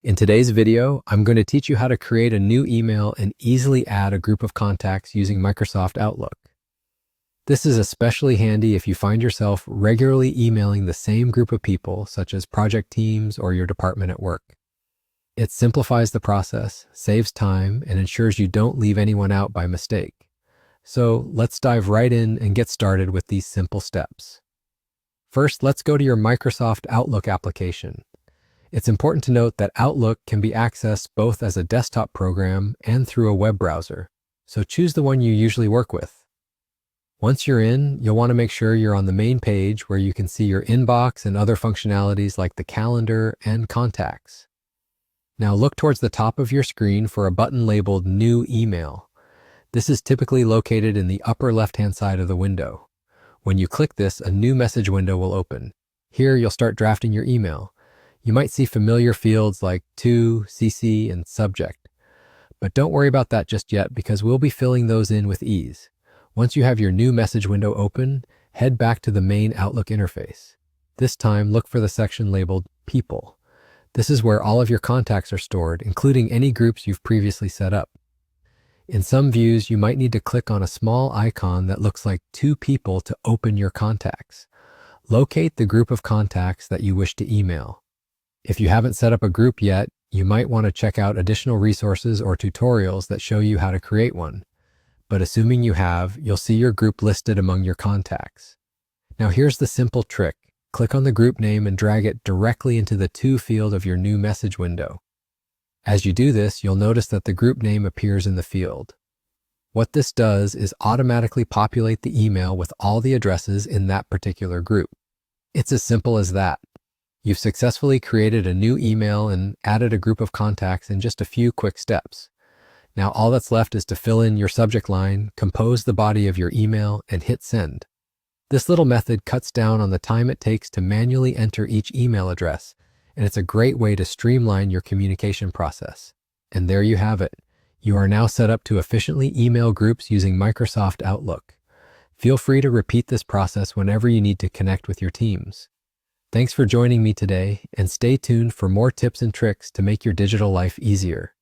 In today's video, I'm going to teach you how to create a new email and easily add a group of contacts using Microsoft Outlook. This is especially handy if you find yourself regularly emailing the same group of people, such as project teams or your department at work. It simplifies the process, saves time, and ensures you don't leave anyone out by mistake. So let's dive right in and get started with these simple steps. First, let's go to your Microsoft Outlook application. It's important to note that Outlook can be accessed both as a desktop program and through a web browser, so choose the one you usually work with. Once you're in, you'll want to make sure you're on the main page where you can see your inbox and other functionalities like the calendar and contacts. Now look towards the top of your screen for a button labeled New Email. This is typically located in the upper left-hand side of the window. When you click this, a new message window will open. Here, you'll start drafting your email. You might see familiar fields like to, CC, and subject. But don't worry about that just yet because we'll be filling those in with ease. Once you have your new message window open, head back to the main Outlook interface. This time, look for the section labeled People. This is where all of your contacts are stored, including any groups you've previously set up. In some views, you might need to click on a small icon that looks like two people to open your contacts. Locate the group of contacts that you wish to email. If you haven't set up a group yet, you might want to check out additional resources or tutorials that show you how to create one. But assuming you have, you'll see your group listed among your contacts. Now here's the simple trick. Click on the group name and drag it directly into the To field of your new message window. As you do this, you'll notice that the group name appears in the field. What this does is automatically populate the email with all the addresses in that particular group. It's as simple as that. You've successfully created a new email and added a group of contacts in just a few quick steps. Now all that's left is to fill in your subject line, compose the body of your email, and hit send. This little method cuts down on the time it takes to manually enter each email address, and it's a great way to streamline your communication process. And there you have it. You are now set up to efficiently email groups using Microsoft Outlook. Feel free to repeat this process whenever you need to connect with your teams. Thanks for joining me today, and stay tuned for more tips and tricks to make your digital life easier.